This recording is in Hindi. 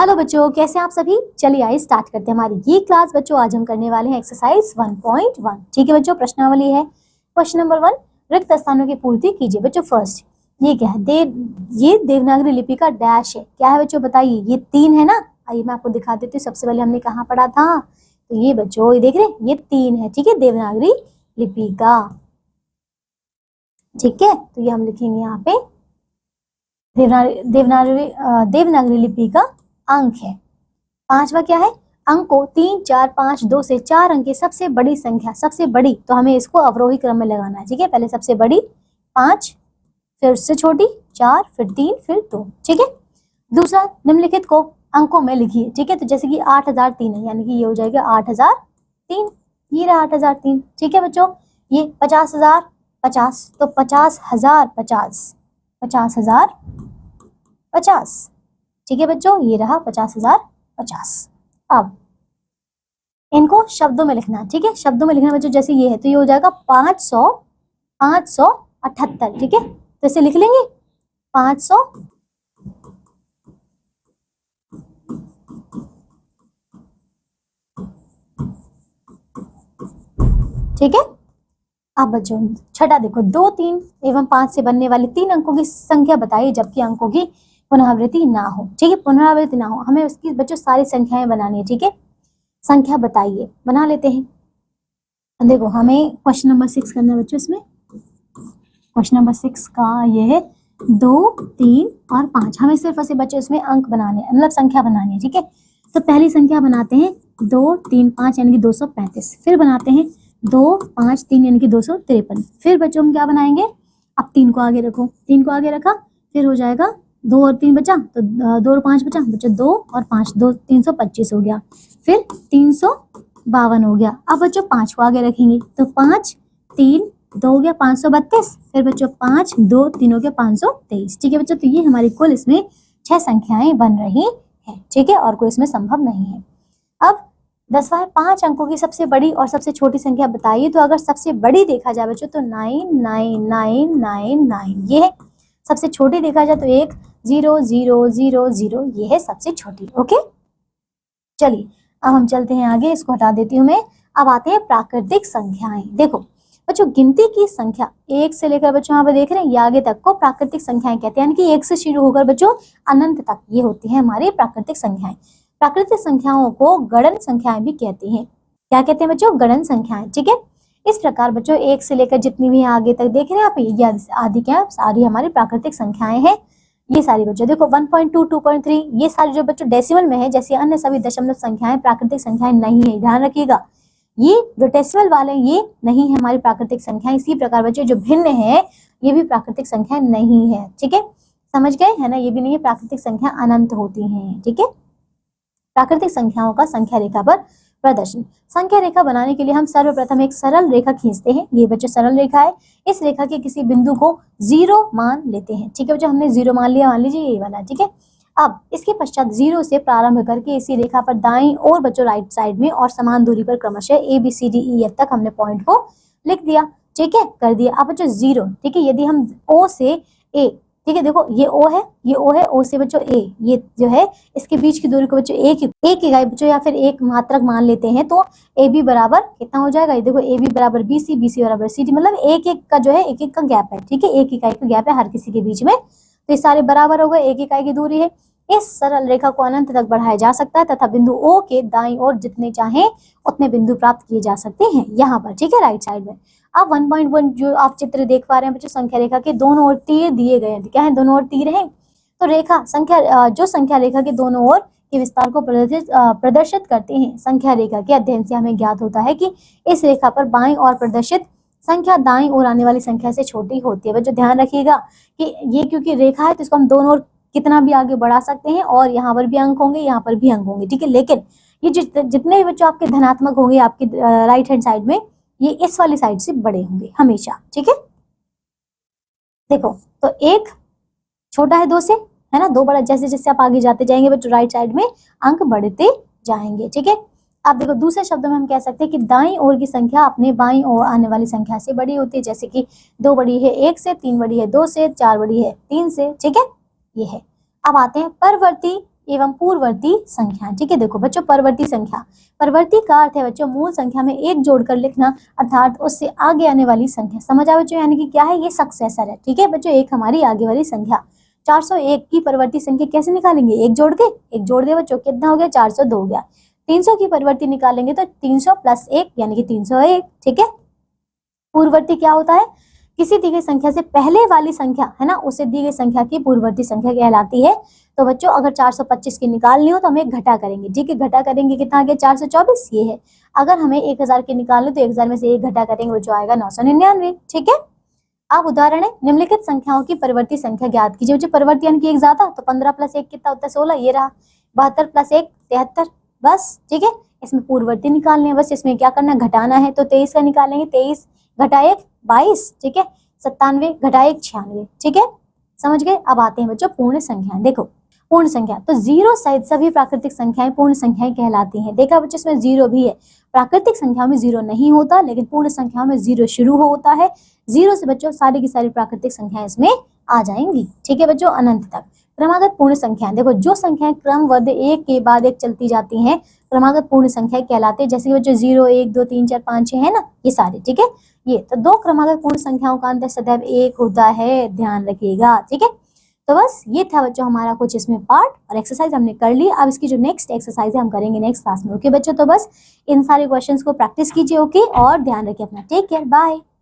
हेलो बच्चों, कैसे हैं आप सभी। चलिए आइए स्टार्ट करते हैं हमारी ये क्लास। बच्चों आज हम करने वाले हैं एक्सरसाइज 1.1। ठीक है बच्चों, प्रश्नावली है। क्वेश्चन नंबर 1, रिक्त स्थानों की पूर्ति कीजिए। बच्चों फर्स्ट ये क्या है, ये देवनागरी लिपि का डैश है। क्या है बच्चों बताइए, ये 3 है ना। आइए मैं आपको दिखा देती हूँ। सबसे पहले हमने कहाँ पढ़ा था, तो ये बच्चों ये देख रहे हैं, ये 3 है। ठीक है, देवनागरी लिपि का। ठीक है, तो ये हम लिखेंगे यहाँ पे देवनागरी लिपि का अंक है। 5वां क्या है, अंक को 3, 4, 5, 2 से 4 अंक की सबसे बड़ी संख्या, सबसे बड़ी तो हमें इसको अवरोही क्रम में लगाना है। ठीक है, पहले सबसे बड़ी 5, फिर उससे छोटी 4, फिर 3, फिर 2। ठीक है, दूसरा निम्नलिखित को अंकों में लिखिए। ठीक है, तो जैसे कि 8003 है, यानी कि ये हो जाएगा 8003, ये रहा 8003। ठीक है बच्चों, ये 50,000 50, तो 50,000 50, 50,000 50। ठीक है बच्चों, ये रहा 50,000 50। अब इनको शब्दों में लिखना है। ठीक है, शब्दों में लिखना बच्चों, जैसे ये है तो ये हो जाएगा 578। ठीक है, तो इसे लिख लेंगे 500। ठीक है, अब बच्चों छठा देखो, 2, 3 एवं 5 से बनने वाले 3 अंकों की संख्या बताइए जबकि अंकों की पुनरावृत्ति ना हो। ठीक है, पुनरावृत्ति ना हो, हमें उसकी बच्चों सारी संख्याएं बनानी है। ठीक है, संख्या बताइए, बना लेते हैं। देखो हमें क्वेश्चन नंबर 6 करना है बच्चों। इसमें क्वेश्चन नंबर 6 का ये है 2, 3 और 5। हमें सिर्फ ऐसे बच्चों इसमें अंक बनाने हैं, मतलब संख्या बनानी है। ठीक है, तो पहली संख्या बनाते हैं 2, 3, 5 यानी कि 235। फिर बनाते हैं 2, 5, 3 यानी कि 253। फिर बच्चों हम क्या बनाएंगे, अब 3 को आगे रखो, 3 को आगे रखा, फिर हो जाएगा 2 और 3 बचा, तो 2 और 5 बचा, बच्चों 2 और 5, 2 325 हो गया। फिर 352 हो गया। अब बच्चों 5 को आगे रखेंगे, तो 5, 3, 2 हो गया 532। फिर बच्चों 5, 2, 3 हो गया 523। ठीक है बच्चों, तो ये हमारी कुल इसमें 6 संख्याएं बन रही है। ठीक है, और कोई इसमें संभव नहीं है। अब 10वां है, 5 अंकों की सबसे बड़ी और सबसे छोटी संख्या बताइए। तो अगर सबसे बड़ी देखा जाए बच्चों तो 99999 ये है। सबसे छोटी देखा जाए तो 10000, ये है सबसे छोटी। ओके, चलिए अब हम चलते हैं आगे, इसको हटा देती हूँ मैं। अब आते हैं प्राकृतिक संख्याएं। देखो बच्चों, गिनती की संख्या 1 से लेकर बच्चों यहाँ पे देख रहे हैं, ये आगे तक को प्राकृतिक संख्याएं कहते हैं, यानी कि 1 से शुरू होकर बच्चों अनंत तक ये होती है हमारी प्राकृतिक संख्याएं। प्राकृतिक संख्याओं को गणन संख्याएं भी कहते हैं। क्या कहते हैं बच्चों, गणन संख्याएं। ठीक है, इस प्रकार बच्चों 1 से लेकर जितनी भी आगे तक देख रहे हैं आप, ये आदि क्या सारी हमारी प्राकृतिक संख्याएं हैं। ये सारी बच्चों देखो 1.2, 2.3 ये सारी जो बच्चों डेसिमल में है, जैसे अन्य सभी दशमलव संख्याएं प्राकृतिक संख्याएं नहीं है, ध्यान रखिएगा। ये जो डेसिमल वाले ये नहीं है हमारी प्राकृतिक संख्याएं। इसी प्रकार बच्चों जो भिन्न है ये भी प्राकृतिक संख्या नहीं है। ठीक है, समझ गए है ना, ये भी नहीं है, प्राकृतिक संख्या अनंत होती हैं। ठीक है, प्राकृतिक संख्याओं का संख्या रेखा पर प्रदर्शन। संख्या रेखा बनाने के लिए हम सर्वप्रथम एक सरल रेखा खींचते हैं। ये बच्चों सरल रेखा है, इस रेखा के किसी बिंदु को 0 मान लेते हैं। ठीक है बच्चों, हमने 0 मान लिया, मान लीजिए ये वाला। ठीक है, अब इसके पश्चात 0 से प्रारंभ करके इसी रेखा पर दाईं और बच्चों राइट साइड में और समान दूरी पर क्रमशः ABCDE तक हमने पॉइंट को लिख दिया। ठीक है, कर दिया। अब बच्चों 0, ठीक है, यदि हम O से A, ठीक है देखो ये O है, ये O है, O से बच्चों A, ये जो है इसके बीच की दूरी को बच्चों एक इकाई बच्चों या फिर एक मात्रक मान लेते हैं, तो AB बराबर कितना हो जाएगा, ये देखो AB बराबर BC, BC बराबर CD, मतलब एक एक का जो है एक एक का गैप है। ठीक है, एक इकाई का गैप है हर किसी के बीच में, तो ये सारे बराबर हो गए, एक इकाई की दूरी है। इस सरल रेखा को अनंत तक बढ़ाया जा सकता है तथा बिंदु O के दाईं ओर जितने चाहें उतने बिंदु प्राप्त किए जा सकते हैं यहाँ पर। ठीक है, राइट साइड में। अब 1.1 जो आप चित्र देख पा रहे हैं बच्चों, संख्या रेखा के दोनों ओर तीर दिए गए हैं। क्या है, दोनों ओर तीर हैं। तो रेखा संख्या जो संख्या रेखा के दोनों ओर के विस्तार को प्रदर्शित करते हैं। संख्या रेखा के अध्ययन से हमें ज्ञात होता है कि इस रेखा पर बाईं ओर प्रदर्शित संख्या दाईं ओर आने वाली संख्या से छोटी होती है। बच्चों ध्यान रखिएगा कि ये क्योंकि रेखा है तो इसको हम दोनों ओर कितना भी आगे बढ़ा सकते हैं, और यहाँ पर भी अंक होंगे, यहाँ पर भी अंक होंगे। ठीक है, लेकिन ये जितने भी बच्चों आपके धनात्मक होंगे आपके राइट हैंड साइड में, ये इस वाली साइड से बड़े होंगे हमेशा। ठीक है, देखो तो एक छोटा है 2 से, है ना, 2 बड़ा, जैसे जैसे आप आगे जाते जाएंगे बच्चों राइट साइड में अंक बढ़ते जाएंगे। ठीक है, अब देखो दूसरे शब्दों में हम कह सकते हैं कि दाईं ओर की संख्या अपने बाईं ओर आने वाली संख्या से बड़ी होती है, जैसे कि 2 बड़ी है 1 से, 3 बड़ी है 2 से, 4 बड़ी है 3 से। ठीक है, ये है। अब आते हैं परवर्ती एवं पूर्ववर्ती संख्या। ठीक है, देखो बच्चों परवर्ती संख्या, परवर्ती का अर्थ है बच्चों मूल संख्या में एक जोड़कर लिखना, अर्थात उससे आगे आने वाली संख्या। समझ आए बच्चों, यानी कि क्या है, ये सक्सेसर है। ठीक है बच्चों, एक हमारी आगे वाली संख्या। 401 की परवर्ती संख्या कैसे निकालेंगे, एक जोड़ के, एक जोड़ दे बच्चों, कितना हो गया, 402 हो गया। 300 की परवर्ती निकालेंगे तो 300 + 1 यानी कि 301। ठीक है, पूर्ववर्ती क्या होता है, किसी दी गई संख्या से पहले वाली संख्या है ना, उसे दी गई संख्या की पूर्ववर्ती संख्या कहलाती है। तो बच्चों अगर 425 की निकालनी हो तो हम एक घटा करेंगे। ठीक है, घटा करेंगे, कितना आ गया, 424 ये है। अगर हमें 1000 की निकालनी तो 1000 में से एक घटा करेंगे, वो जो आएगा 999। ठीक है, अब उदाहरण है, निम्नलिखित संख्याओं की परिवर्ती संख्या ज्ञात कीजिए। जो परिवर्ती यानी कि एक ज्यादा, तो 15 + 1 कितना होता है, 16, ये रहा। 72 + 1 73, बस। ठीक है, इसमें पूर्ववर्ती निकालने हैं, बस इसमें क्या करना है, घटाना है। तो 23 का निकालेंगे, 23 घटा 1 22। ठीक है, 97 घटा 1 96। ठीक है, समझ गए। अब आते हैं बच्चों पूर्ण संख्याएं। देखो पूर्ण संख्या तो जीरो सहित सभी प्राकृतिक संख्याएं पूर्ण संख्याएं कहलाती हैं। देखा बच्चों, इसमें जीरो भी है, प्राकृतिक संख्याओं में जीरो नहीं होता, लेकिन पूर्ण संख्याओं में जीरो शुरू होता है। जीरो से बच्चों सारी की सारी प्राकृतिक संख्याएं इसमें आ जाएंगी। ठीक है बच्चों, अनंत तक। क्रमागत पूर्ण संख्याएं, देखो जो संख्याएं क्रमबद्ध एक के बाद एक चलती जाती हैं, क्रमागत पूर्ण संख्याएं कहलाते हैं। जैसे कि बच्चों 0 1 2 3 4 5 6 है ना, ये सारे। ठीक है, ये तो दो क्रमागत पूर्ण संख्याओं का अंतर सदैव एक होता है, ध्यान रखिएगा। ठीक है, तो बस ये था बच्चों हमारा कुछ इसमें पार्ट और एक्सरसाइज हमने कर ली। अब इसकी जो नेक्स्ट एक्सरसाइज है हम करेंगे नेक्स्ट क्लास में। ओके बच्चों, तो बस इन सारे क्वेश्चंस को प्रैक्टिस कीजिए। ओके, और ध्यान रखिए अपना। Take care, bye.